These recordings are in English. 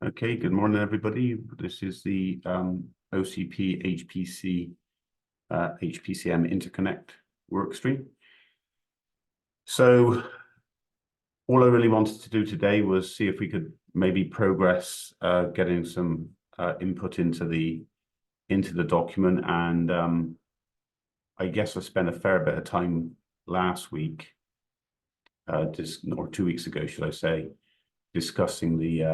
Okay, good morning, everybody. This is the OCP HPCM Interconnect workstream. So all I really wanted to do today was see if we could maybe progress getting some input into the document. And I guess I spent a fair bit of time last week, or 2 weeks ago, should I say, discussing the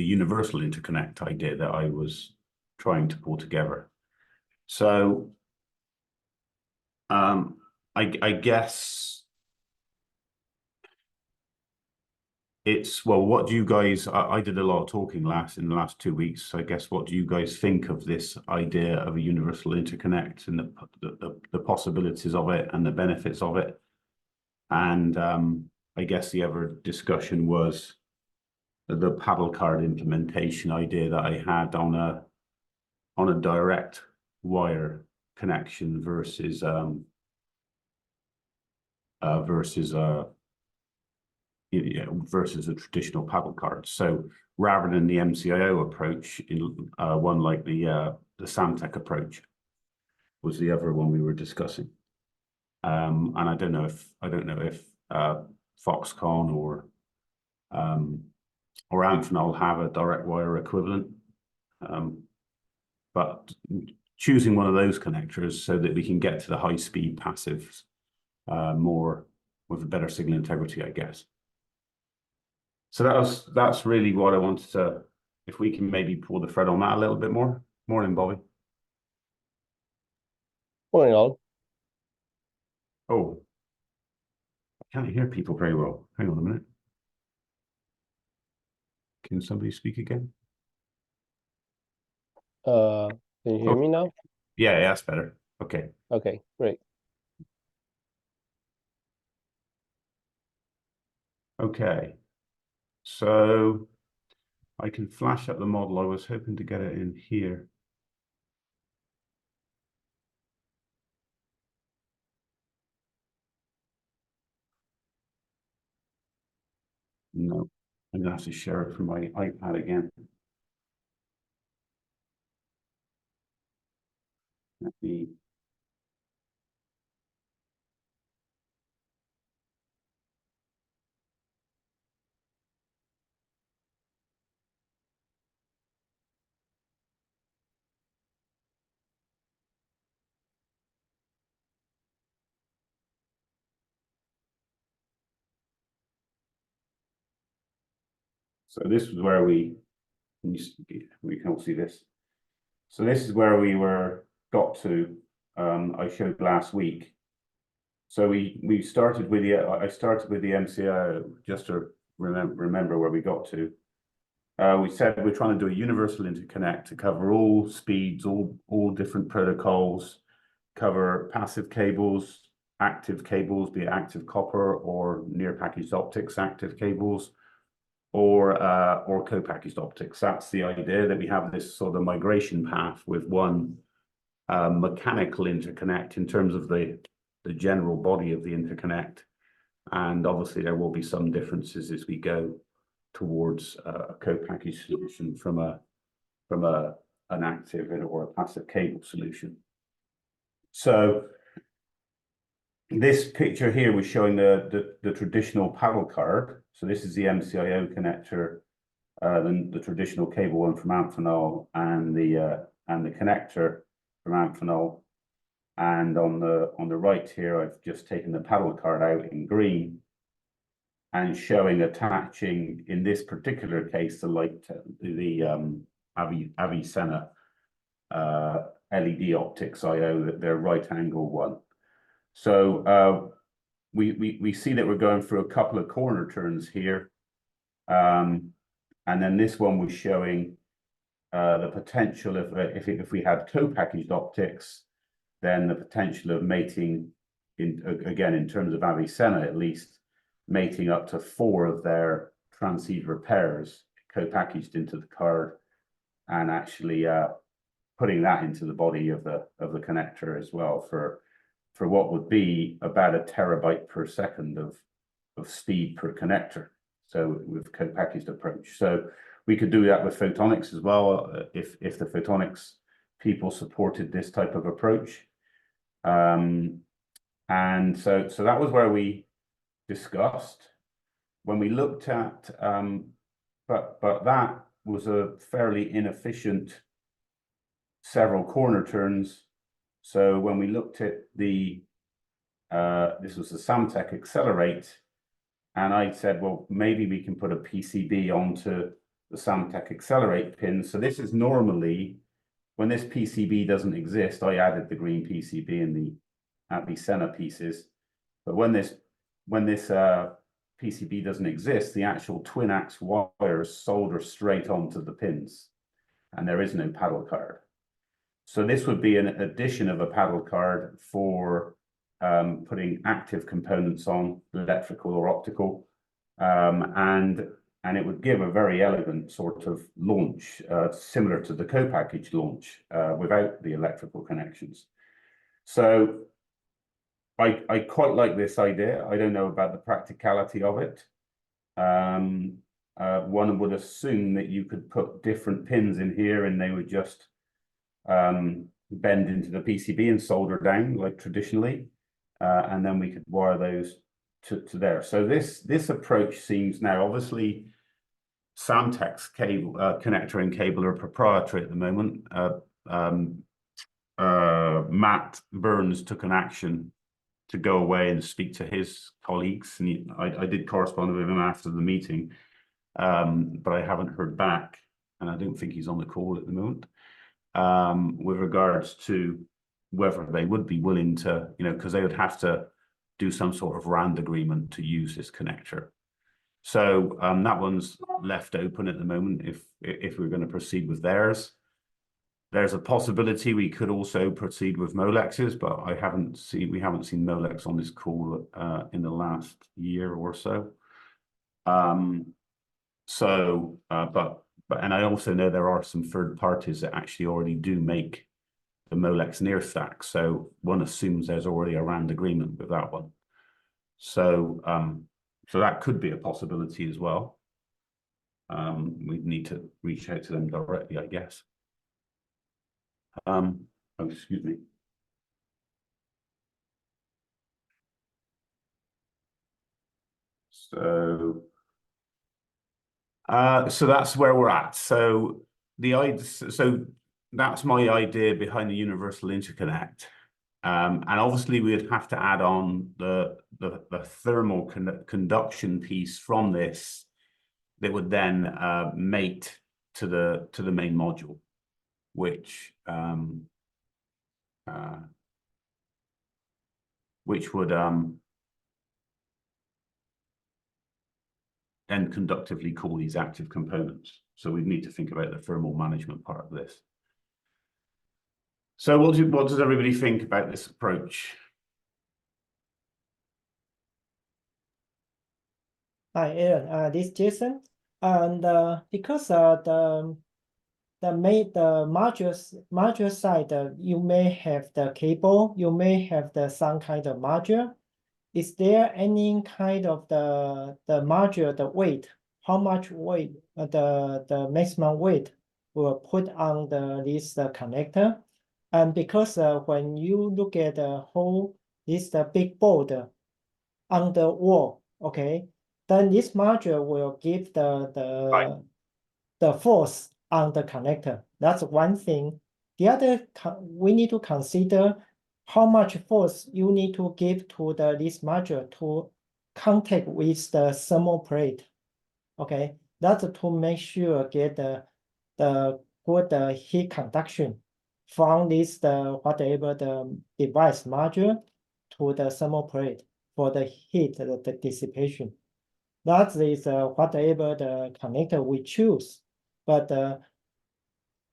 universal interconnect idea that I was trying to pull together. So I guess it's, well, what do you guys, I did a lot of talking in the last 2 weeks. So I guess, what do you guys think of this idea of a universal interconnect and the possibilities of it and the benefits of it? And I guess the other discussion was the paddle card implementation idea that I had on a direct wire connection versus a traditional paddle card. So rather than the MCIO approach, one like the Samtec approach was the other one we were discussing. And I don't know if Foxconn or Amphenol have a direct wire equivalent, but choosing one of those connectors so that we can get to the high-speed passives more with a better signal integrity, I guess. So that's really what I wanted to, if we can maybe pull the thread on that a little bit more. Morning, Bobby. Morning, all. Oh, I can't hear people very well. Hang on a minute. Can somebody speak again? Can you hear me now? Yeah, that's better. Okay. Okay, great. Okay. So I can flash up the model. I was hoping to get it in here. No, I'm gonna have to share it from my iPad again. Let me. So this is where we can all see this. So this is where we got to. I showed last week. So we started with I started with the MCIO just to remember where we got to. We said we're trying to do a universal interconnect to cover all speeds, all different protocols, cover passive cables, active cables, be it active copper or near packaged optics active cables, or co-packaged optics. That's the idea, that we have this sort of migration path with one mechanical interconnect in terms of the general body of the interconnect. And obviously there will be some differences as we go towards a co-packaged solution from an active or a passive cable solution. So this picture here was showing the traditional paddle card. So this is the MCIO connector, the traditional cable one from Amphenol, and the connector from Amphenol. And on the right here, I've just taken the paddle card out in green and showing attaching, in this particular case, the Avicenna LED optics IO, their right angle one. So we see that we're going through a couple of corner turns here. And then this one was showing the potential if we had co-packaged optics, then the potential of mating, again, in terms of Avicenna at least, mating up to 4 of their transceiver pairs co-packaged into the card, and actually putting that into the body of the connector as well for what would be about 1 terabyte per second of speed per connector. So with co-packaged approach. So we could do that with photonics as well, if the photonics people supported this type of approach. And so that was where we discussed. When we looked at, but that was a fairly inefficient several corner turns. So when we looked at the, this was the Samtec Accelerate, and I said, well, maybe we can put a PCB onto the Samtec Accelerate pin. So this is normally, when this PCB doesn't exist, I added the green PCB in the Avicenna pieces. But when this PCB doesn't exist, the actual twin axe wires solder straight onto the pins, and there is no paddle card. So this would be an addition of a paddle card for putting active components on, electrical or optical, and it would give a very elegant sort of launch, similar to the co-packaged launch, without the electrical connections. So I quite like this idea. I don't know about the practicality of it. One would assume that you could put different pins in here and they would just bend into the PCB and solder down like traditionally, and then we could wire those to there. So this approach seems now, obviously Samtec's cable connector and cable are proprietary at the moment. Matt Burns took an action to go away and speak to his colleagues, and I did correspond with him after the meeting, but I haven't heard back, and I don't think he's on the call at the moment, with regards to whether they would be willing to, because they would have to do some sort of RAND agreement to use this connector. So that one's left open at the moment if we're going to proceed with theirs. There's a possibility we could also proceed with Molex's, but we haven't seen Molex on this call in the last year or so. And I also know there are some third parties that actually already do make the Molex near stack. So one assumes there's already a RAND agreement with that one. So that could be a possibility as well. We'd need to reach out to them directly, I guess. Oh, excuse me. So that's where we're at. So that's my idea behind the universal interconnect. And obviously we'd have to add on the thermal conduction piece from this that would then mate to the main module, which would then conductively cool these active components. So we'd need to think about the thermal management part of this. So what does everybody think about this approach? Hi, Aaron. This is Jason. And because the module side, you may have the cable, you may have some kind of module. Is there any kind of the module, the weight, how much weight, the maximum weight will put on this connector? And because when you look at the whole, the big board on the wall, okay, then this module will give the force on the connector. That's one thing. The other, we need to consider how much force you need to give to this module to contact with the thermal plate. Okay, that's to make sure get the good heat conduction from this whatever the device module to the thermal plate for the heat the dissipation. That is whatever the connector we choose, but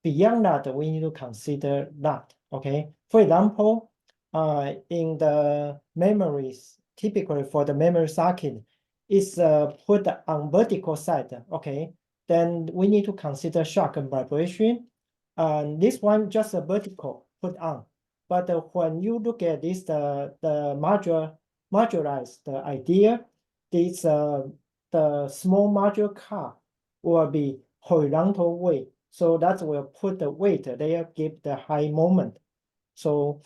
beyond that we need to consider that. Okay, for example, in the memories, typically for the memory socket, is put on vertical side. Okay, then we need to consider shock and vibration. This one just a vertical put on, but when you look at this, the modularized idea, this the the small module car will be horizontal weight. So that will put the weight there, give the high moment. So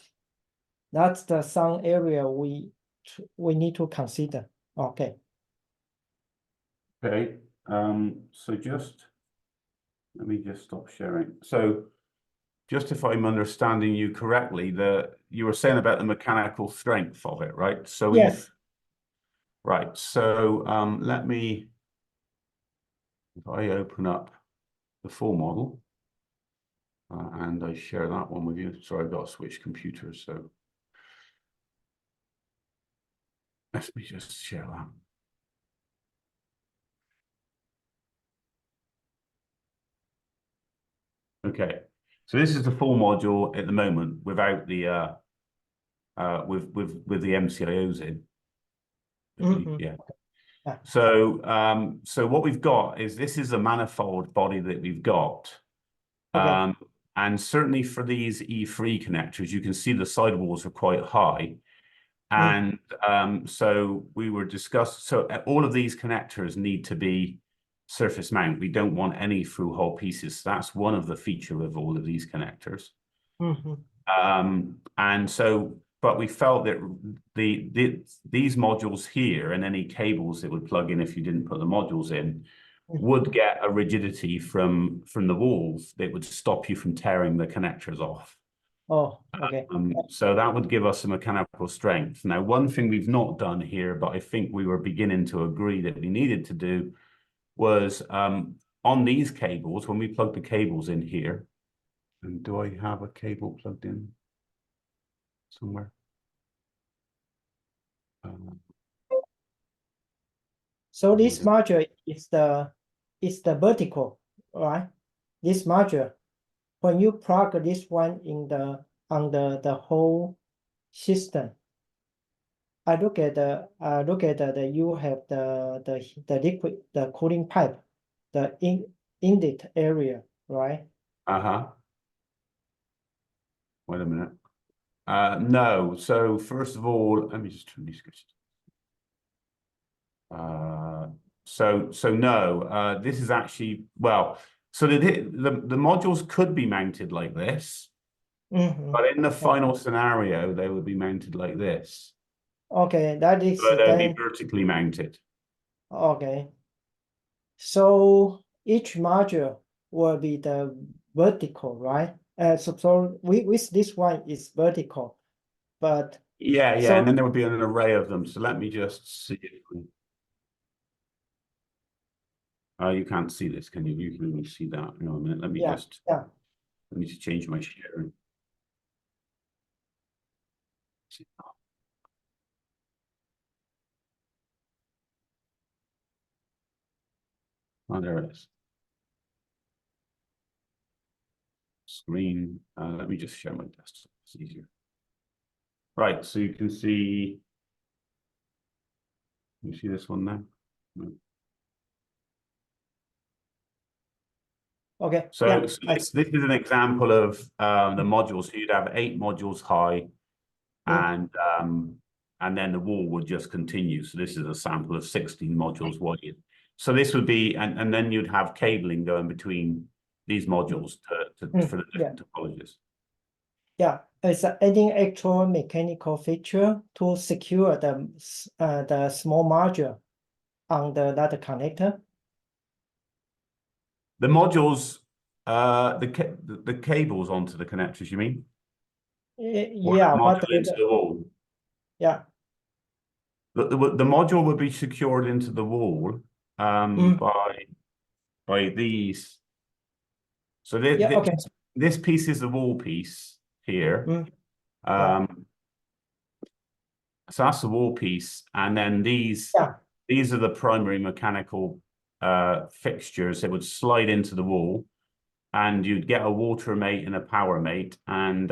that's the some area we need to consider. Okay. Okay, so let me just stop sharing. So just if I'm understanding you correctly, you were saying about the mechanical strength of it, right? So Yes. right, so let me, if I open up the full model, and I share that one with you. Sorry, I've got to switch computers, so let me just share that. Okay, so this is the full module at the moment without the with the MCIOs in. Yeah. So what we've got is this is a manifold body that we've got. Okay. And certainly for these E3 connectors, you can see the sidewalls are quite high. And so we were discussing, so all of these connectors need to be surface mount. We don't want any through hole pieces. So that's one of the features of all of these connectors. And so, but we felt that these modules here and any cables that would plug in if you didn't put the modules in would get a rigidity from the walls that would stop you from tearing the connectors off. Oh, okay. So that would give us a mechanical strength. Now, one thing we've not done here, but I think we were beginning to agree that we needed to do was on these cables, when we plug the cables in here, and do I have a cable plugged in somewhere? So this module is the vertical, right? This module, when you plug this one in under the whole system, I look at the you have the liquid, the cooling pipe, the inlet area, right? Wait a minute. No. So first of all, let me just turn these switches. So no. This is actually, well, so the modules could be mounted like this, but in the final scenario, they would be mounted like this. Okay, that is So they'll be vertically mounted. Okay. So each module will be the vertical, right? So with this one is vertical, but Yeah, so, and then there would be an array of them. So let me just see if we... you can't see this, can you? You can only see that. Hang on a minute. Let me just... Yeah. I need to change my sharing. Oh, there it is. Screen. Let me just share my desktop. It's easier. Right, so you can see... You see this one now? No. Okay. So, yeah, this is an example of the modules. So you'd have 8 modules high, and then the wall would just continue. So this is a sample of 16 modules wide. So this would be, and then you'd have cabling going between these modules for the different topologies. Yeah, it's adding actual mechanical feature to secure the small module on that connector. The modules, the cables onto the connectors, you mean? Yeah, but into the wall. Yeah. The module would be secured into the wall by these. So this piece is the wall piece here. So that's the wall piece, and then these are the primary mechanical fixtures that would slide into the wall, and you'd get a water mate and a power mate, and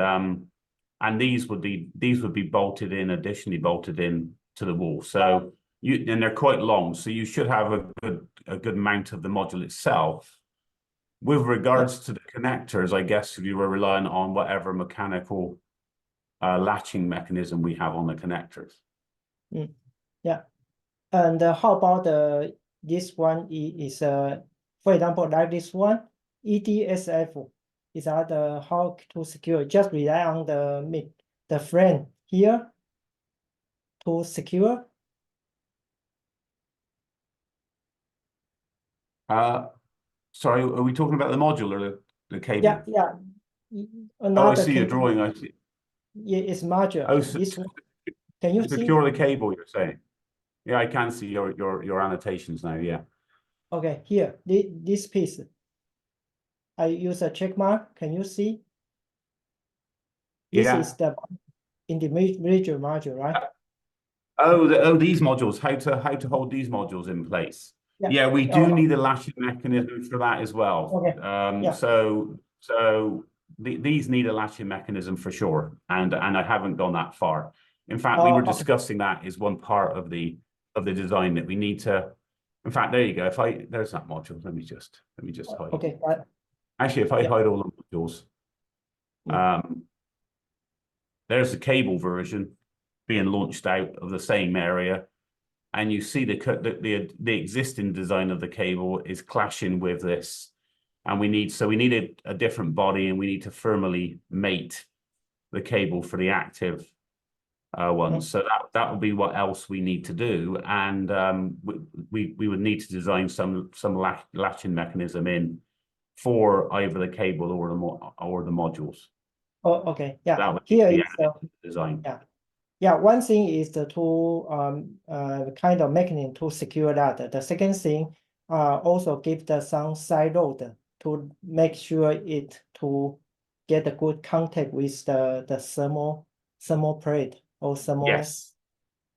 these would be bolted in, additionally bolted in to the wall. So and they're quite long, so you should have a good mount of the module itself. With regards to the connectors, I guess you were relying on whatever mechanical latching mechanism we have on the connectors. Yeah. And how about this one is for example, like this one, EDSF is how to secure. Just rely on the frame here to secure. Sorry, are we talking about the module or the cable? Yeah, yeah. Oh, I see your drawing. I see. Yeah, it's module. Oh, This one. Can you see? Secure the cable, you're saying? Yeah, I can see your annotations now. Yeah. Okay, here, this piece. I use a check mark. Can you see? This Yeah. is the individual module, right? These modules. How to hold these modules in place? Yeah. Yeah, we do need a latching mechanism for that as well. Okay. Yeah. So these need a latching mechanism for sure, and I haven't gone that far. In fact, we were Okay. discussing that is one part of the design that we need to. In fact, there you go. There's that module. Let me just hide. Okay. Actually, if I hide all the modules, there's the cable version being launched out of the same area, and you see the existing design of the cable is clashing with this, and we need a different body, and we need to firmly mate the cable for the active one. So that would be what else we need to do, and we would need to design some latching mechanism in for either the cable or the modules. Oh, okay. Yeah. That would Here be is the design. Yeah. Yeah, one thing is the kind of mechanism to secure that. The second thing also give some side load to make sure it to get a good contact with the thermal plate or thermal. Yes.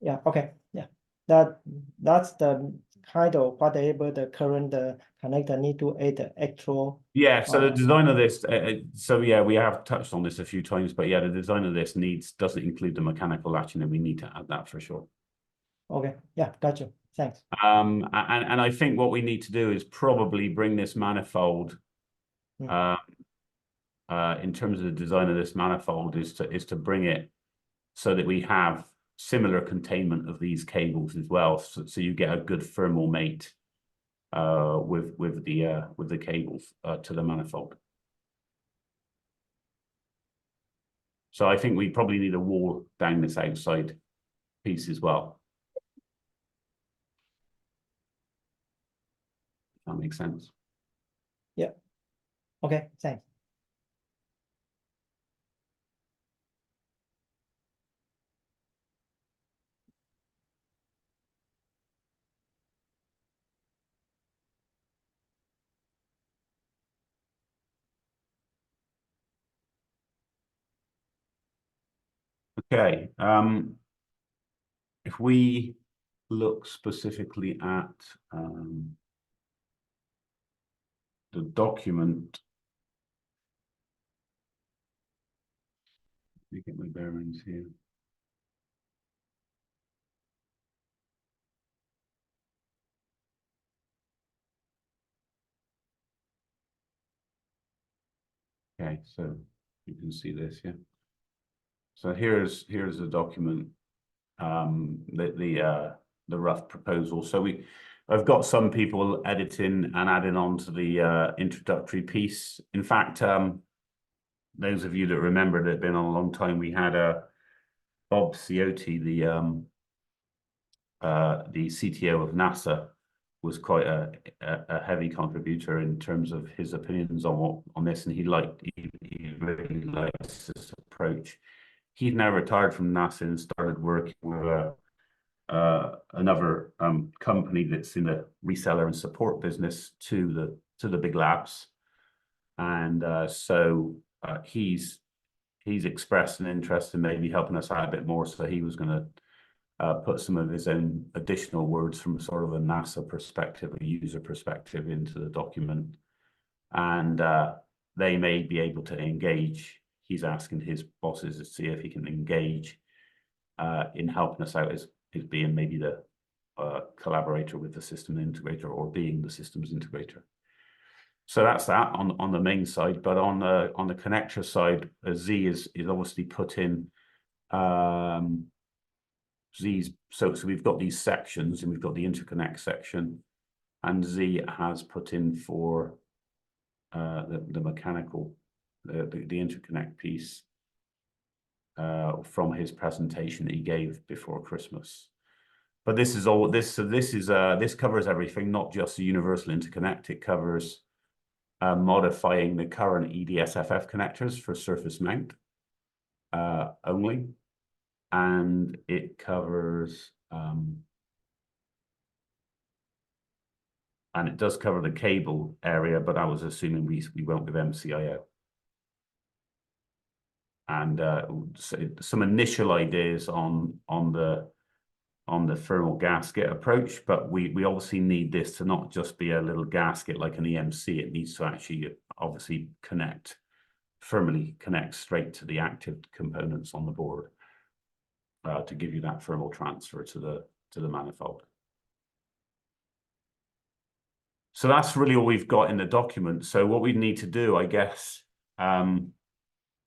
Yeah. Okay. Yeah. That's the kind of whatever the current connector need to add the actual. Yeah, so the design of this, so yeah, we have touched on this a few times, but yeah, the design of this doesn't include the mechanical latching, and we need to add that for sure. Okay, yeah, gotcha. Thanks. And I think what we need to do is probably bring this manifold, in terms of the design of this manifold, is to bring it so that we have similar containment of these cables as well, so you get a good thermal mate with the cables to the manifold. So I think we probably need a wall down this outside piece as well. If that makes sense. Yeah. Okay, thanks. Okay. If we look specifically at the document, let me get my bearings here. Okay, so you can see this, yeah. So here's the document, the rough proposal. So I've got some people editing and adding on to the introductory piece. In fact, those of you that remember that have been on a long time, we had Bob Ciotti, the CTO of NASA, was quite a heavy contributor in terms of his opinions on this, and he really likes this approach. He's now retired from NASA and started working with another company that's in the reseller and support business to the big labs, and so he's expressed an interest in maybe helping us out a bit more. So he was going to put some of his own additional words from sort of a NASA perspective, a user perspective, into the document, and they may be able to engage. He's asking his bosses to see if he can engage in helping us out as being maybe the collaborator with the system integrator, or being the systems integrator. So that's that on the main side. But on the connector side, Z is obviously put in these. So we've got these sections, and we've got the interconnect section, and Z has put in for the mechanical, the interconnect piece from his presentation that he gave before Christmas. But this is all this. So this covers everything, not just the universal interconnect. It covers modifying the current EDSFF connectors for surface mount only, and it covers and it does cover the cable area, but I was assuming we went with MCIO. And so some initial ideas on the thermal gasket approach, but we obviously need this to not just be a little gasket like an EMC. It needs to actually obviously firmly connect straight to the active components on the board to give you that thermal transfer to the manifold. So that's really all we've got in the document. So what we need to do, I guess,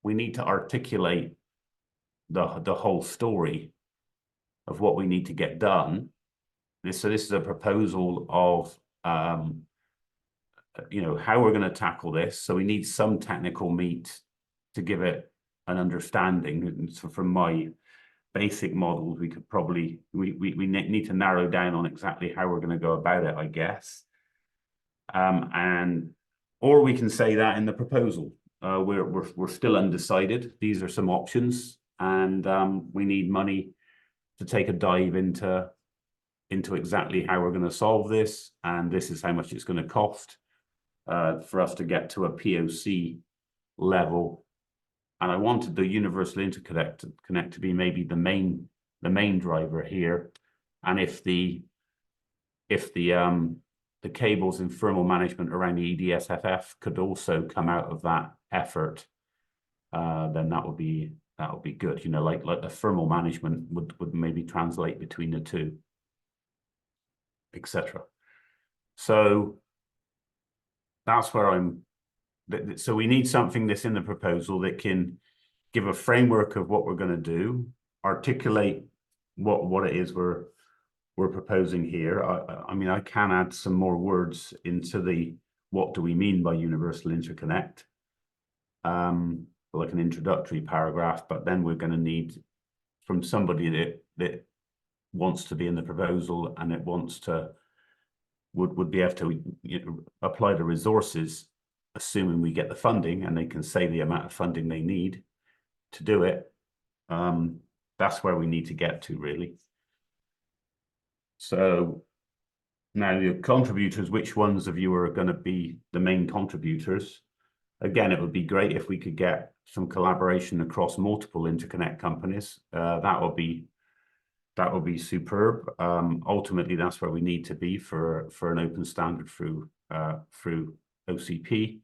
we need to articulate the whole story of what we need to get done. So this is a proposal of, you know, how we're going to tackle this. So we need some technical meat to give it an understanding. And so from my basic models, we could probably, we need to narrow down on exactly how we're going to go about it, I guess. Or we can say that in the proposal. We're still undecided. These are some options, and we need money to take a dive into exactly how we're going to solve this, and this is how much it's going to cost for us to get to a POC level. And I wanted the universal interconnect to be maybe the main driver here, and if the cables and thermal management around the EDSFF could also come out of that effort, then that would be good. You know, like the thermal management would maybe translate between the two, etc. So that's where so we need something that's in the proposal that can give a framework of what we're going to do, articulate what it is we're proposing here. I mean, I can add some more words into what do we mean by universal interconnect, like an introductory paragraph, but then we're going to need from somebody that wants to be in the proposal and it wants to would be able to, you know, apply the resources, assuming we get the funding, and they can say the amount of funding they need to do it. That's where we need to get to, really. So now the contributors, which ones of you are going to be the main contributors? Again, it would be great if we could get some collaboration across multiple interconnect companies. That would be superb. Ultimately, that's where we need to be for an open standard through OCP.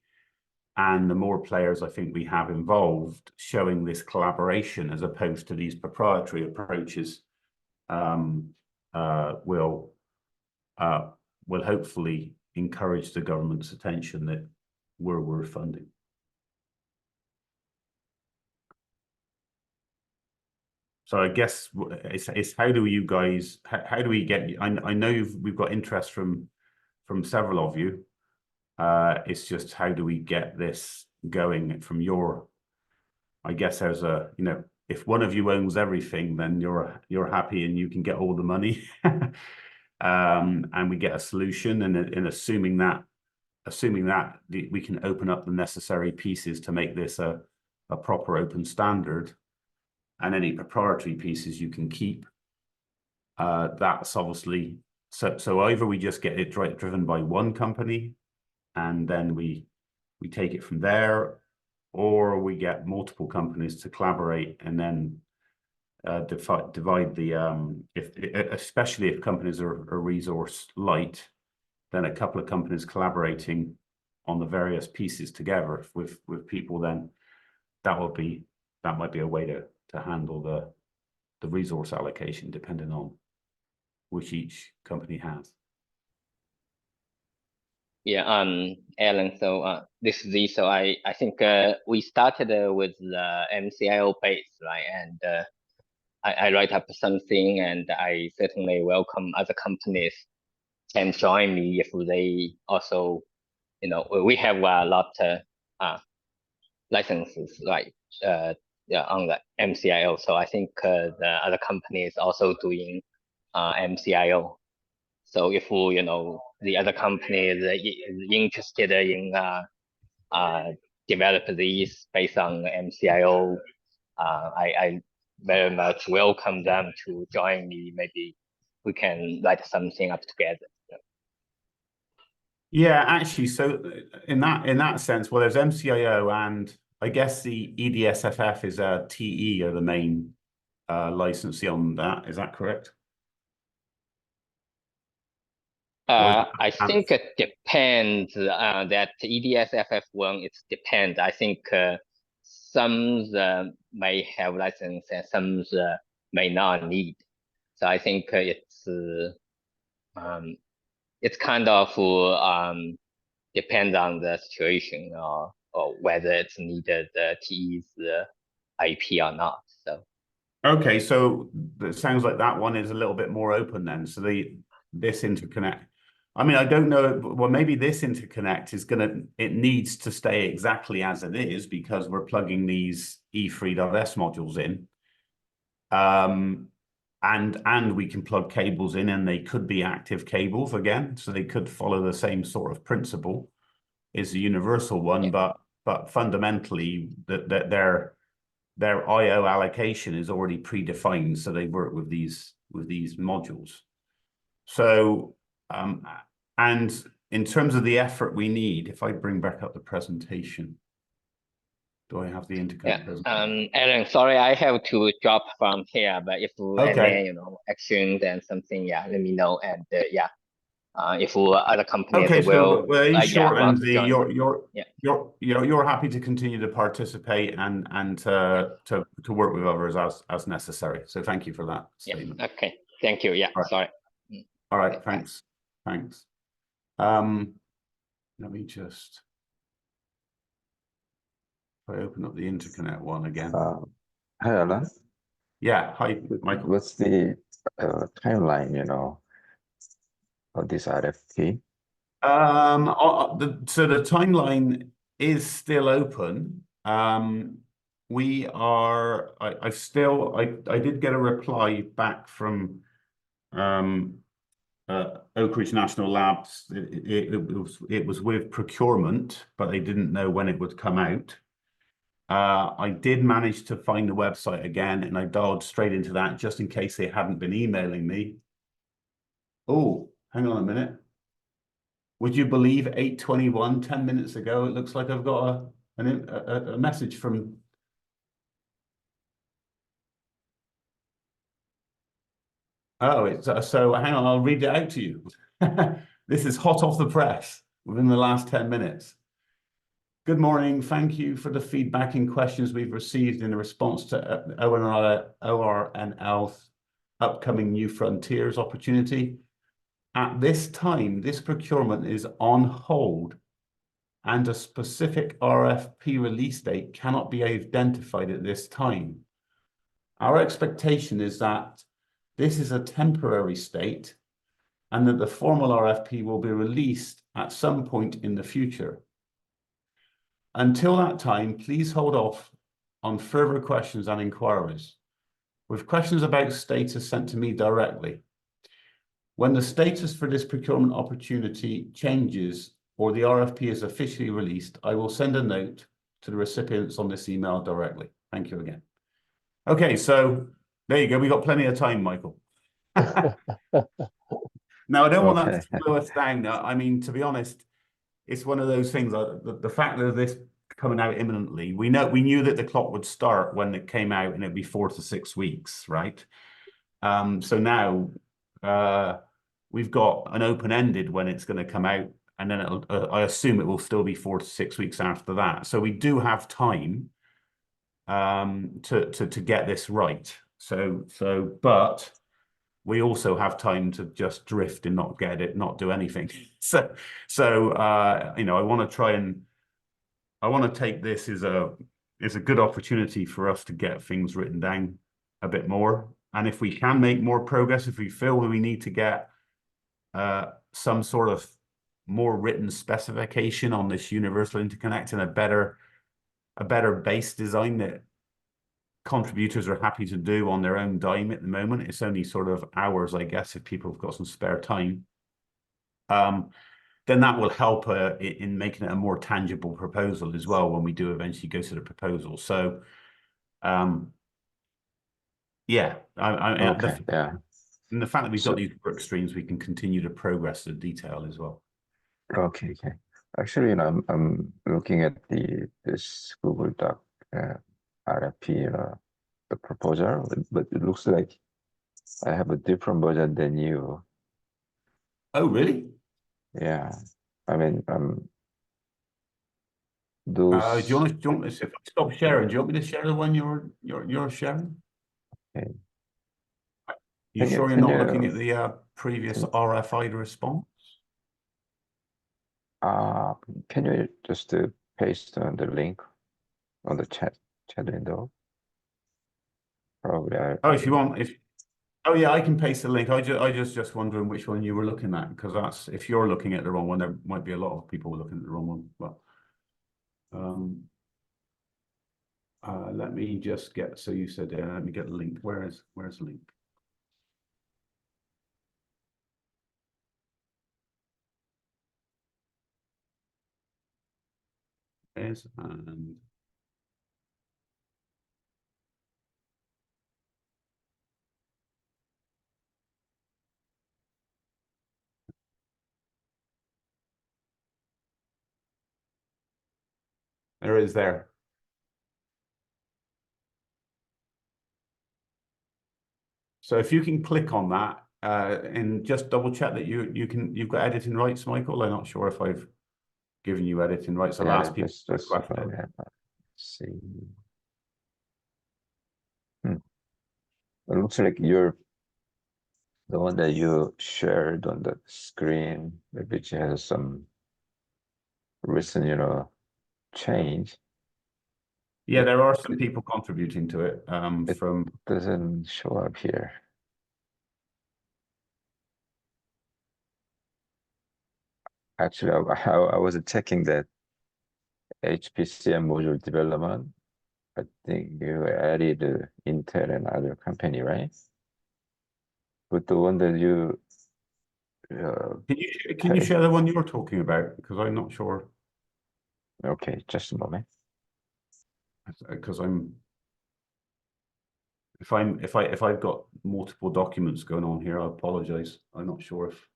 And the more players I think we have involved showing this collaboration as opposed to these proprietary approaches will hopefully encourage the government's attention that we're funding. So I guess it's how do you guys, how do we get, I know we've got interest from several of you. It's just how do we get this going from your, I guess there's a, you know, if one of you owns everything, then you're happy and you can get all the money. And we get a solution, and in assuming that we can open up the necessary pieces to make this a proper open standard, and any proprietary pieces you can keep. That's obviously so either we just get it driven by one company and then we take it from there, or we get multiple companies to collaborate and then divide the especially if companies are resource light, then a couple of companies collaborating on the various pieces together with people, then that might be a way to handle the resource allocation depending on which each company has. Yeah, Alan, so this is Z. So I think we started with the MCIO base, right? And I write up something, and I certainly welcome other companies can join me if they also, we have a lot licenses, right? Yeah, on the MCIO. So I think the other company is also doing MCIO. So if the other company is interested in develop these based on MCIO, I very much welcome them to join me. Maybe we can write something up together. Yeah, actually, so in that sense, well, there's MCIO, and I guess the EDSFF is TE are the main licensee on that. Is that correct? I think it depends. That EDSFF one, it depends. I think some may have license and some may not need. So I think it's kind of depends on the situation or whether it's needed TE's IP or not. So Okay, so it sounds like that one is a little bit more open then. So this interconnect. I mean, I don't know. Well, maybe this interconnect it needs to stay exactly as it is because we're plugging these E3.S modules in. And we can plug cables in, and they could be active cables again, so they could follow the same sort of principle. Is the universal one, yeah. but fundamentally their IO allocation is already predefined, so they work with these modules. So and in terms of the effort we need, if I bring back up the presentation, do I have the interconnect presentation? Alan, sorry, I have to drop from here, but if Okay. any actions and something, yeah, let me know. And yeah, if other companies Okay, will, so in short, want and to join. you're happy to continue to participate and to work with others as necessary. So thank you for that statement. Yeah. Okay. Thank you. Yeah. All right. Sorry. All right. Okay, Thanks. Thanks. Let me just. If I open up the interconnect one again. Hi, Alan. Yeah. Hi, Michael. What's the timeline, of this RFP? So the timeline is still open. We are. I did get a reply back from Oak Ridge National Labs. It was with procurement, but they didn't know when it would come out. I did manage to find the website again, and I dialed straight into that just in case they hadn't been emailing me. Oh, hang on a minute. Would you believe 8:21, 10 minutes ago, it looks like I've got a message from. Oh, it's so hang on, I'll read it out to you. This is hot off the press within the last 10 minutes. Good morning. Thank you for the feedback and questions we've received in response to ORNL's upcoming New Frontiers opportunity. At this time, this procurement is on hold, and a specific RFP release date cannot be identified at this time. Our expectation is that this is a temporary state and that the formal RFP will be released at some point in the future. Until that time, please hold off on further questions and inquiries, with questions about status sent to me directly. When the status for this procurement opportunity changes or the RFP is officially released, I will send a note to the recipients on this email directly. Thank you again. Okay, so there you go. We got plenty of time, Michael. Now, I don't want that to slow us down. I mean, to be honest, it's one of those things. The fact that this coming out imminently, we knew that the clock would start when it came out, and it'd be 4 to 6 weeks, right? So now we've got an open-ended when it's going to come out, and then I assume it will still be 4 to 6 weeks after that. So we do have time to get this right. But we also have time to just drift and not get it, not do anything. So I want to try and I want to take this as a good opportunity for us to get things written down a bit more. And if we can make more progress, if we feel we need to get some sort of more written specification on this universal interconnect and a better base design that contributors are happy to do on their own dime at the moment. It's only sort of hours, I guess, if people have got some spare time. Then that will help in making it a more tangible proposal as well when we do eventually go to the proposal. So, yeah, Okay, yeah. and the fact that we've So- got these work streams, we can continue to progress the detail as well. Okay, okay. Actually, you know, I'm looking at this Google Doc RFP, the proposal, but it looks like I have a different version than you. Oh, really? Yeah, I mean, Do you those. want to, if I stop sharing, do you want me to share the one you're sharing? Okay. You Can you- sure you're can not you- looking at the previous RFID response? Can you just paste on the link on the chat window? Probably. Oh, if you want, oh yeah, I can paste the link. I just wondering which one you were looking at, because that's, if you're looking at the wrong one, there might be a lot of people looking at the wrong one. Well, let me just get, so you said, let me get the link. Where's the link? There's, and there is there. So if you can click on that and just double check that you've got editing rights, Michael. I'm not sure if I've given you editing rights. I'll ask people to request it. Let's see. It looks like you're the one that you shared on the screen, which has some recent, you know, change. Yeah, there are some people contributing to it It- from. Doesn't show up here. Actually, I was checking that HPCM module development. I think you added Intel and other company, right? But the one that you Can you okay. share the one you're talking about? Because I'm not sure. Okay, just a moment. Because if I've got multiple documents going on here, I apologize. I'm not sure if.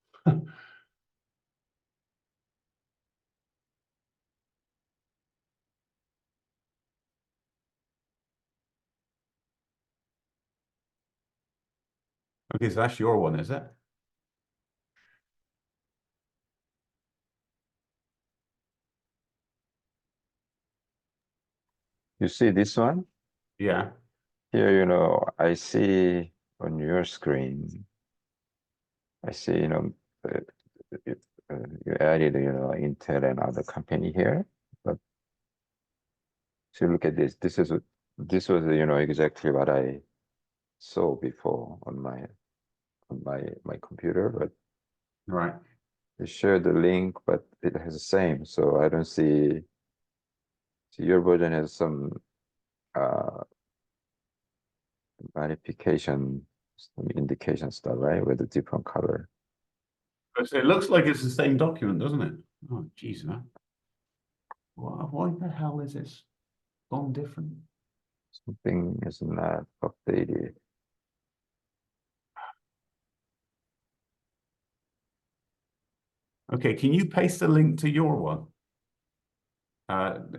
Okay, so that's your one, is it? You see this one? Yeah. Here, you know, I see on your screen, I see, you know, you added, you know, Intel and other company here. But so look at this. This was, you know, exactly what I saw before on my computer, but Right. they share the link, but it has the same. So I don't see. So your version has some modification, some indication stuff, right? With a different color. It looks like it's the same document, doesn't it? Oh, geez, man. Why the hell is this gone different? Something is not updated. Okay, can you paste the link to your one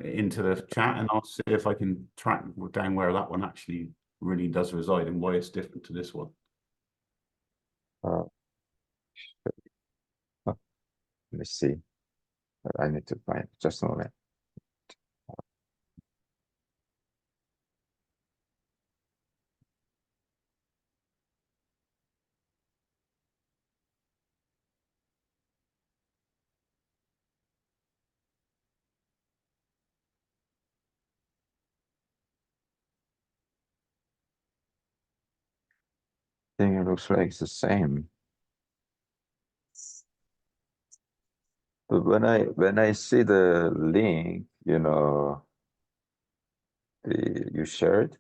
into the chat, and I'll see if I can track down where that one actually really does reside and why it's different to this one. Let me see. I need to find just a moment. I think it looks like it's the same. But when I see the link, you know, you shared,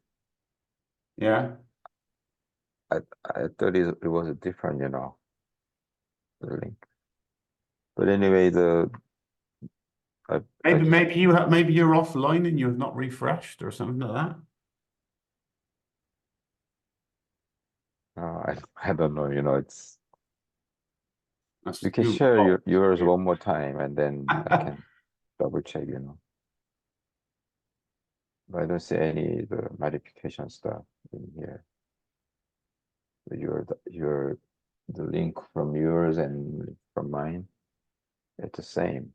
Yeah, I thought it was different, you know, the link. But anyway, maybe you're offline and you have not refreshed or something like that. I don't know, you know, it's That's you can Google share Docs. yours one more time and then I can double check, you know. But I don't see any the modification stuff in here. The link from yours and from mine, it's the same.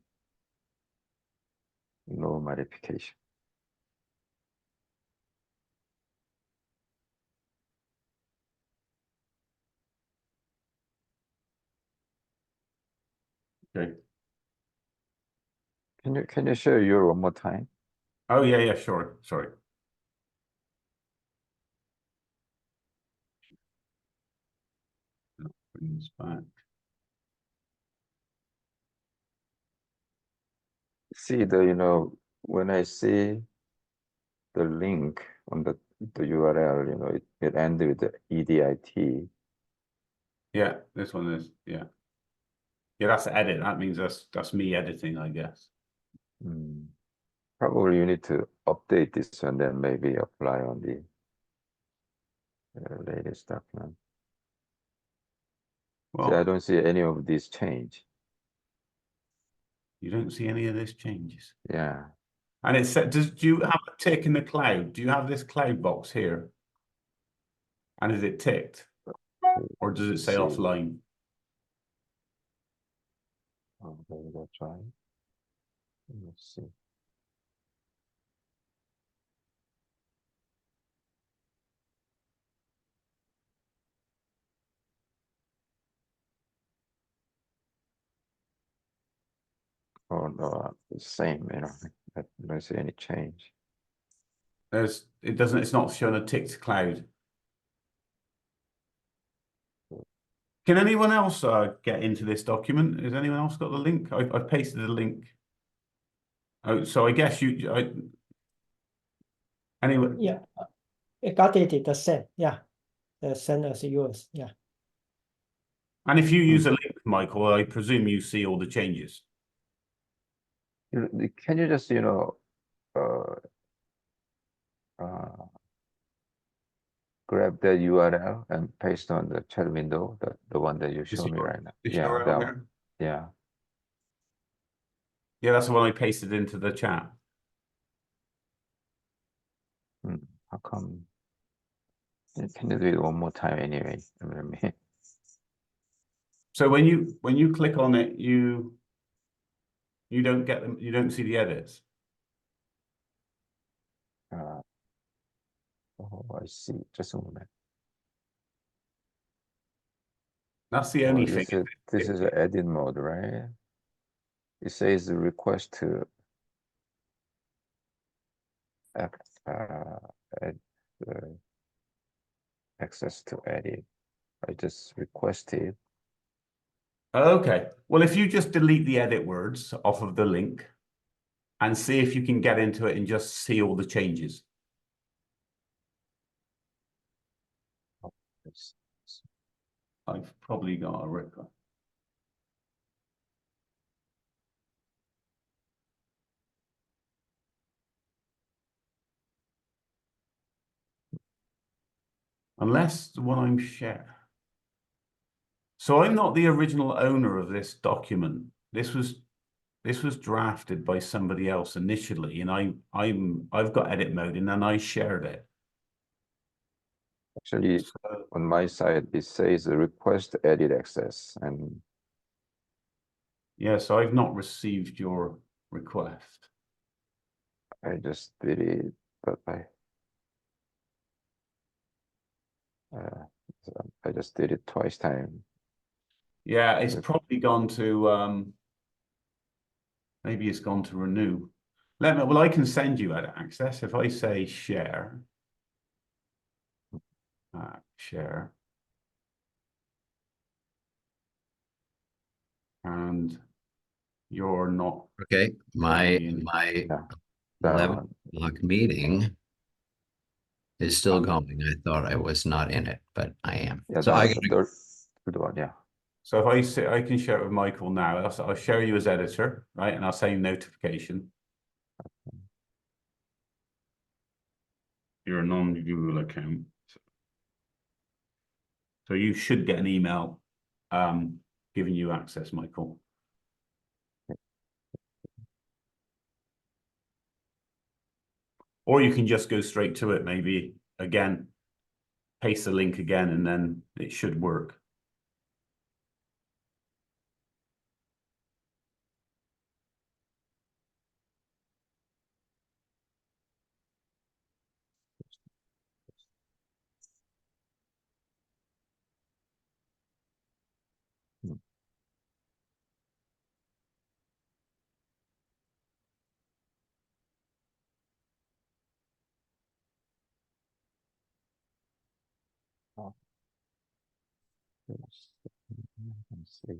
No modification. Okay. Can you share your one more time? Oh yeah, sure. Sorry. Bring this back. See you know, when I see the link on the URL, you know, it ends with the EDIT. Yeah, this one is, yeah. Yeah, that's edit. That means that's me editing, I guess. Probably you need to update this and then maybe apply on the latest document. See, I Well, don't see any of these change. you don't see any of this changes. Yeah. And it said, do you have a tick in the cloud? Do you have this cloud box here? And is it ticked? Or does it say See. offline? Okay, that's right. Let's see. Oh no, the same, you know. I don't see any change. It's not showing a ticked cloud. Can anyone else get into this document? Has anyone else got the link? I've pasted the link. Oh, so I guess anyway. Yeah, I got it, the same, yeah. The same as yours, yeah. And if you use a link, Michael, I presume you see all the changes. Can you just, you know, grab the URL and paste on the chat window, the one that you show me right now? Yeah, that one. Yeah. Yeah, that's the one I pasted into the chat. How come? Can you do it one more time anyway? So when you click on it, you don't get them. You don't see the edits. Oh, I see. Just a moment. That's the only thing. This is an edit mode, right? It says the request to add access to edit. I just requested. Okay. Well, if you just delete the edit words off of the link and see if you can get into it and just see all the changes. I've probably got a record. Unless the one I'm sharing. So I'm not the original owner of this document. This was drafted by somebody else initially, and I've got edit mode and then I shared it. Actually, So, on my side, it says request edit access, and yeah, so I've not received your request. I just did it, but I just did it twice time. Yeah, it's probably gone to maybe it's gone to renew. Well, I can send you edit access if I say share. Share. And you're not. Okay, my Yeah. 11 o'clock meeting is still going. I thought I was not in it, but I am. Yeah, So I that's gotta, the good one, yeah. So if I say I can share it with Michael now, I'll share you as editor, right? And I'll say notification. You're a non-Google account. So you should get an email giving you access, Michael. Or you can just go straight to it, maybe again, paste the link again, and then it should work. Let's see.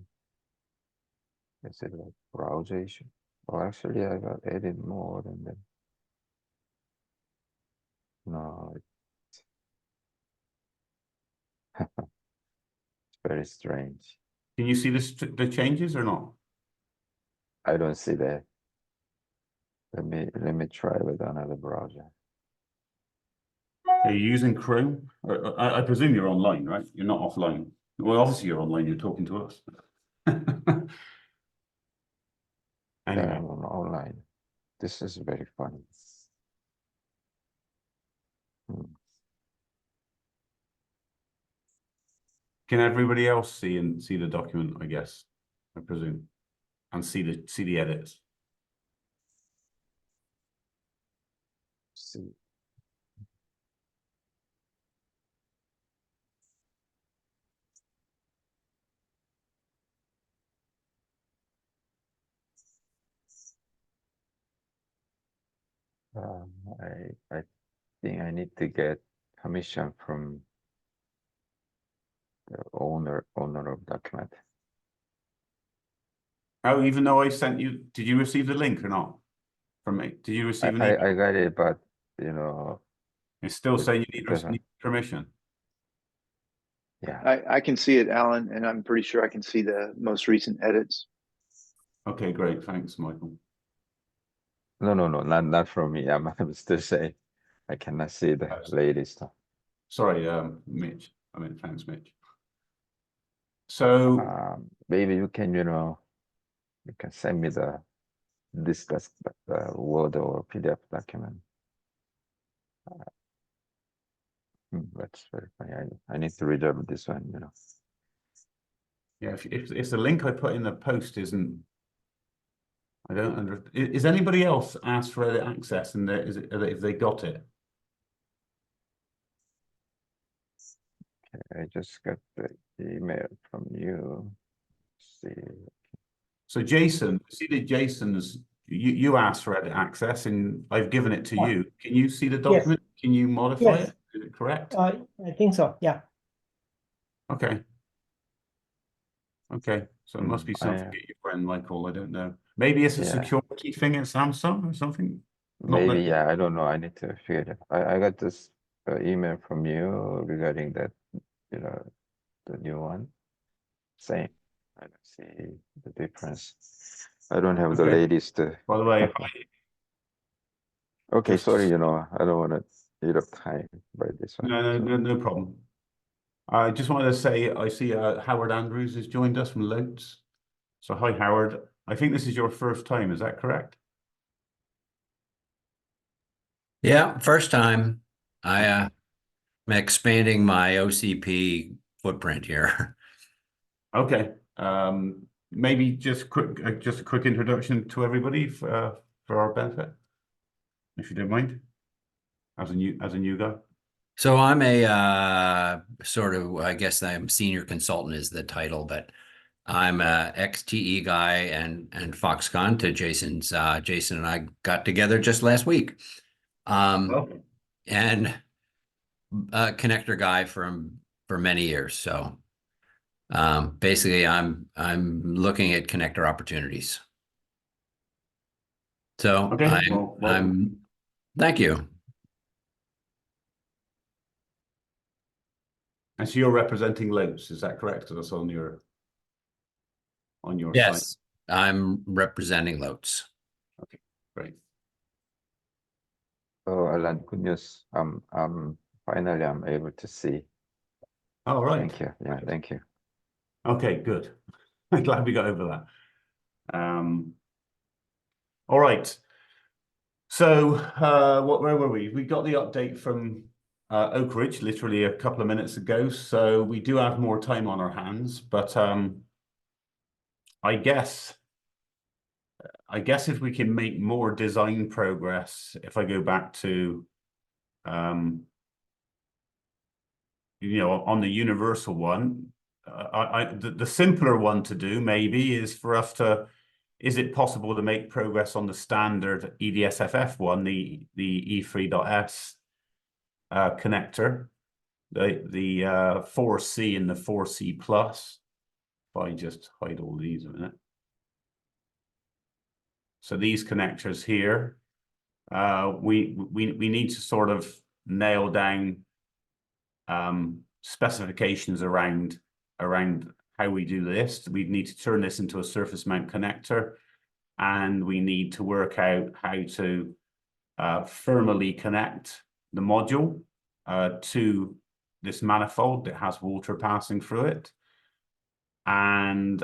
Is it like browser issue? Well, actually, I got added more than that. No, it's very strange. Can you see the changes or not? I don't see that. Let me try with another browser. Are you using Chrome? I presume you're online, right? You're not offline. Well, obviously you're online. You're talking to us. Yeah, Anyway, I'm online. This is very funny. can everybody else see the document? I guess, I presume, and see the edits. See. I think I need to get permission from the owner of document. Oh, even though I sent you, did you receive the link or not? From me? Did you receive an email? I got it, but you know, It's still saying you doesn't- need permission. yeah. I can see it, Alan, and I'm pretty sure I can see the most recent edits. Okay, great. Thanks, Michael. No, not from me. I'm still saying I cannot see the latest stuff. Sorry, Mitch. I mean, thanks, Mitch. So Maybe you can, you can send me the Word or PDF document. That's very funny. I need to reserve this one, yeah, if the link I put in the post isn't, I don't understand. Is anybody else asked for edit access and if they got it? I just got the email from you. Let's see. So Jason, see that Jason's you asked for edit access and I've given it to Yeah. you. Can you see the document? Can you modify Yes. it? Is it correct? I think so, yeah. Okay. Okay, so it must be something at your friend Michael. I don't know. Maybe it's a Yeah. security thing at Samsung or something. Not Maybe, that- yeah, I don't know. I need to figure it out. I got this email from you regarding that, the new one. Same. I don't see the difference. I don't have the Okay. latest. By the way, Okay, just- sorry, I don't want to eat up time by this one. no problem. I just wanted to say I see Howard Andrews has joined us from Lotes. So hi Howard. I think this is your first time. Is that correct? yeah, first time I'm expanding my OCP footprint here. Okay. Maybe just a quick introduction to everybody for our benefit, if you don't mind, as a new guy. So I'm a sort of, I guess I'm senior consultant is the title, but I'm a ex-TE guy and Foxconn to Jason's. Jason and I got together just last week. Welcome. And a connector guy for many years. So basically I'm looking at connector opportunities. So Okay, well, welcome. thank you. And so you're representing Lopes, is that correct? That's on your site. Yes, I'm representing Lotes. Okay, great. Oh, Alan, good news. Finally I'm able to see. All right. Thank you. Yeah, thank you. Okay, good. I'm glad we got over that. All right. So where were we? We got the update from Oak Ridge literally a couple of minutes ago. So we do have more time on our hands, but I guess if we can make more design progress, if I go back to you know, on the universal one, the simpler one to do maybe is for us to, is it possible to make progress on the standard EDSFF one, the E3.S connector, the 4C and the 4C plus? If I just hide all these a minute. So these connectors here, we need to sort of nail down specifications around how we do this. We need to turn this into a surface mount connector, and we need to work out how to firmly connect the module to this manifold that has water passing through it. And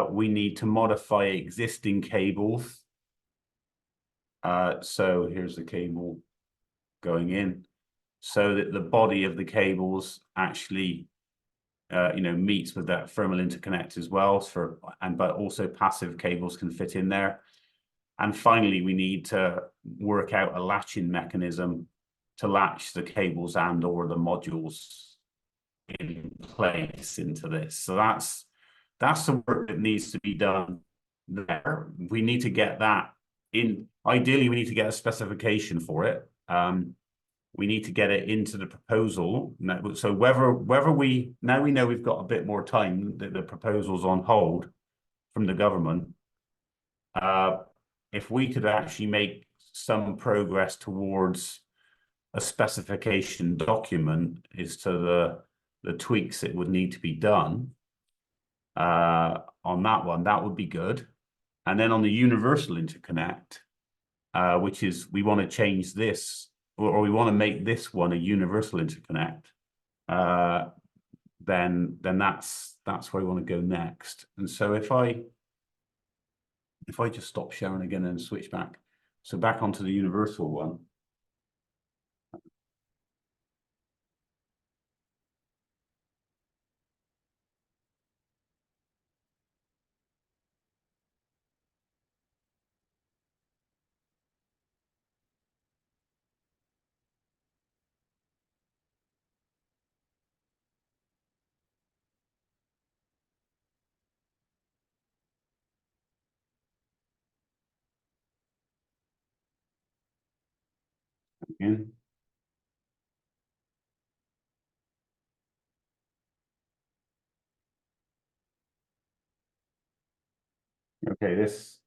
we need to modify existing cables. So here's the cable going in, so that the body of the cables actually you know, meets with that thermal interconnect as well, but also passive cables can fit in there. And finally, we need to work out a latching mechanism to latch the cables and or the modules in place into this. So that's the work that needs to be done there. We need to get that in. Ideally, we need to get a specification for it. We need to get it into the proposal. So whether we know we've got a bit more time, that the proposal's on hold from the government. If we could actually make some progress towards a specification document as to the tweaks that would need to be done on that one, that would be good. And then on the universal interconnect, which is, we want to change this, or we want to make this one a universal interconnect, then that's where we want to go next. And so if I just stop sharing again and switch back, so back onto the universal one. Again. Okay, this,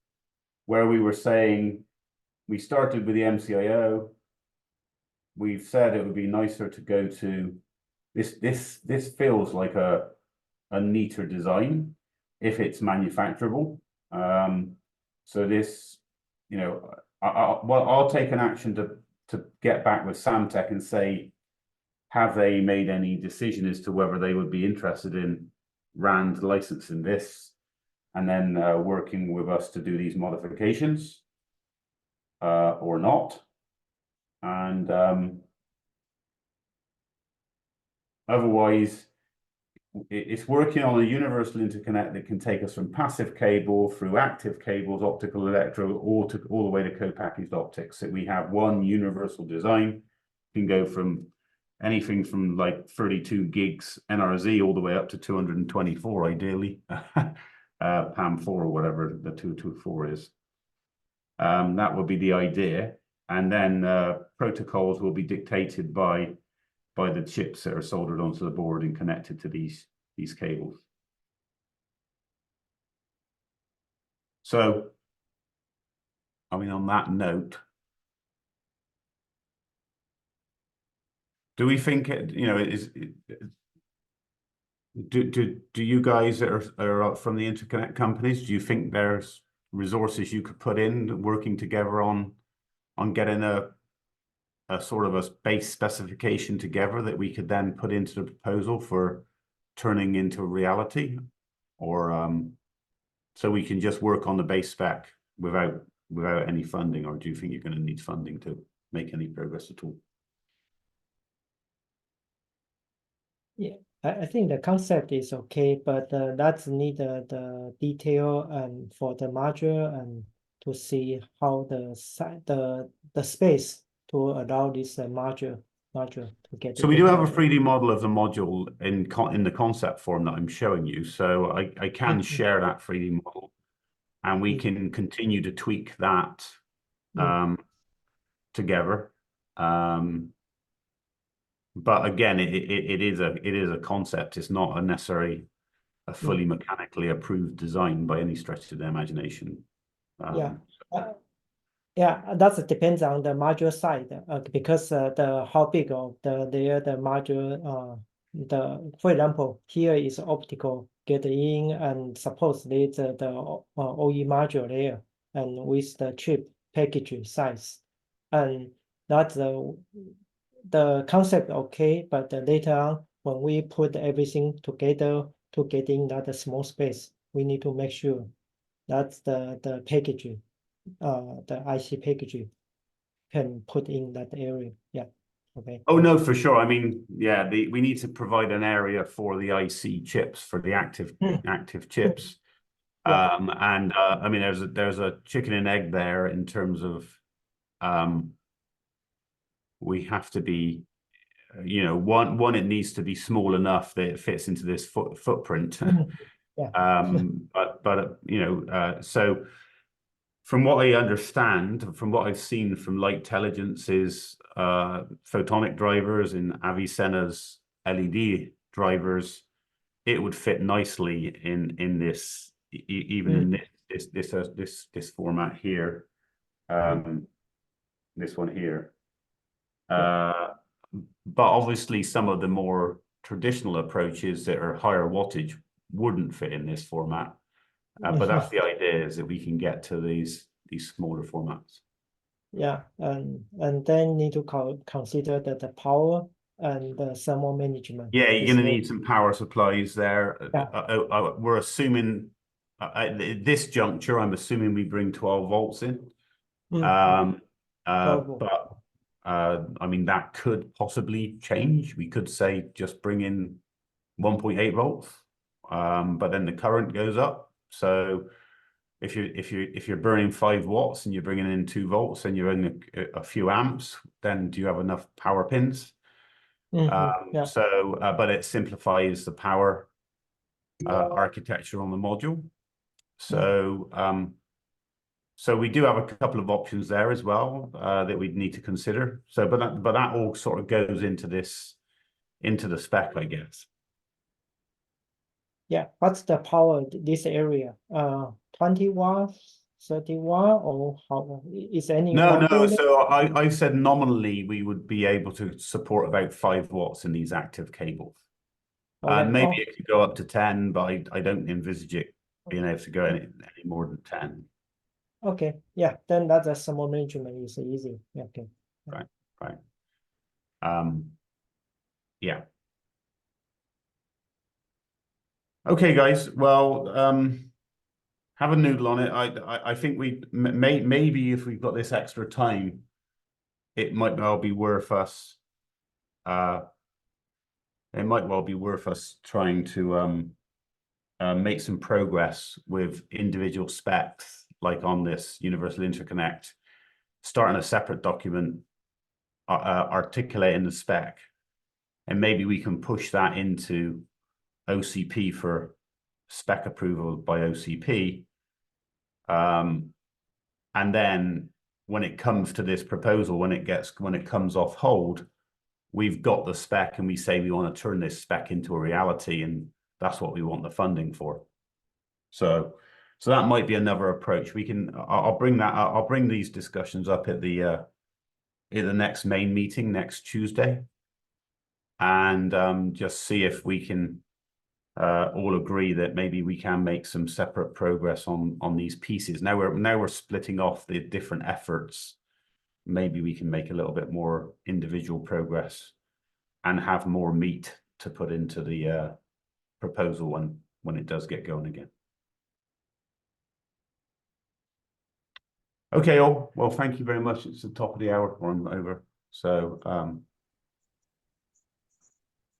where we were saying, we started with the MCIO. We've said it would be nicer to go to this feels like a neater design if it's manufacturable. So this, you know, I'll take an action to get back with Samtec and say, have they made any decision as to whether they would be interested in RAND licensing this, and then working with us to do these modifications or not. And otherwise, it's working on a universal interconnect that can take us from passive cable through active cables, optical electro, all the way to co-packaged optics. So we have one universal design, can go from anything from like 32 gigs NRZ all the way up to 224 ideally, PAM4 or whatever the 224 is. That would be the idea. And then protocols will be dictated by the chips that are soldered onto the board and connected to these cables. So I mean, on that note, do we think it, you know, do you guys that are from the interconnect companies, do you think there's resources you could put in working together on getting a sort of a base specification together that we could then put into the proposal for turning into reality? Or so we can just work on the base spec without any funding, or do you think you're going to need funding to make any progress at all? Yeah, I think the concept is okay, but that's need the detail and for the module and to see how the space to allow this module to get. So we do have a 3D model of the module in the concept form that I'm showing you. So I can share that 3D model, and we can continue to tweak that together. But again, it is a concept. It's not necessarily a fully mechanically approved design by any stretch of the imagination. Yeah, that depends on the module side because the how big of the module for example, here is optical get in, and suppose there's the OE module there and with the chip package size, and that's the concept okay, but later on when we put everything together to get in that small space, we need to make sure that's the packaging, the IC packaging can put in that area. Yeah. Okay. Oh no, for sure. I mean, yeah, we need to provide an area for the IC chips, for the active chips. And I mean, there's a chicken and egg there in terms of we have to be, you know, one it needs to be small enough that it fits into this footprint. But you know, so from what I understand, from what I've seen from Light Intelligence's photonic drivers and Avicenna's LED drivers, it would fit nicely in this, even in this format here, this one here. But obviously some of the more traditional approaches that are higher wattage wouldn't fit in this format. But that's the idea, is that we can get to these smaller formats. Yeah, and then need to consider that the power and the thermal management. Yeah, you're going to need some power supplies there. We're assuming at this juncture, I'm assuming we bring 12 volts in. But I mean, that could possibly change. We could say just bring in 1.8 volts, but then the current goes up. So if you're burning 5 watts and you're bringing in 2 volts and you're in a few amps, then do you have enough power pins? But it simplifies the power architecture on the module. So we do have a couple of options there as well that we'd need to consider. So, but that all sort of goes into the spec, I guess. Yeah, what's the power this area? 20 watts, 30 watt, or how is any? No. So I said nominally we would be able to support about 5 watts in these active cables. Maybe it could go up to 10, but I don't envisage it being able to go any more than 10. Okay, yeah, then that's a thermal management is easy. Yeah, okay. Right. Yeah. Okay, guys. Well, have a noodle on it. I think we maybe if we've got this extra time, it might well be worth us. It might well be worth us trying to make some progress with individual specs, like on this Universal Interconnect, starting a separate document, articulating the spec, and maybe we can push that into OCP for spec approval by OCP. And then when it comes to this proposal, when it comes off hold, we've got the spec and we say we want to turn this spec into a reality, and that's what we want the funding for. So So that might be another approach. We can, I'll bring that up. I'll bring these discussions up at the next main meeting next Tuesday. And just see if we can all agree that maybe we can make some separate progress on these pieces. Now we're splitting off the different efforts. Maybe we can make a little bit more individual progress and have more meat to put into the proposal when it does get going again. Okay, all. Well, thank you very much. It's the top of the hour, or I'm over. So,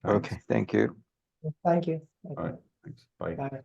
thanks. Okay, thank you. Thank you. All right, thanks. Bye. Bye.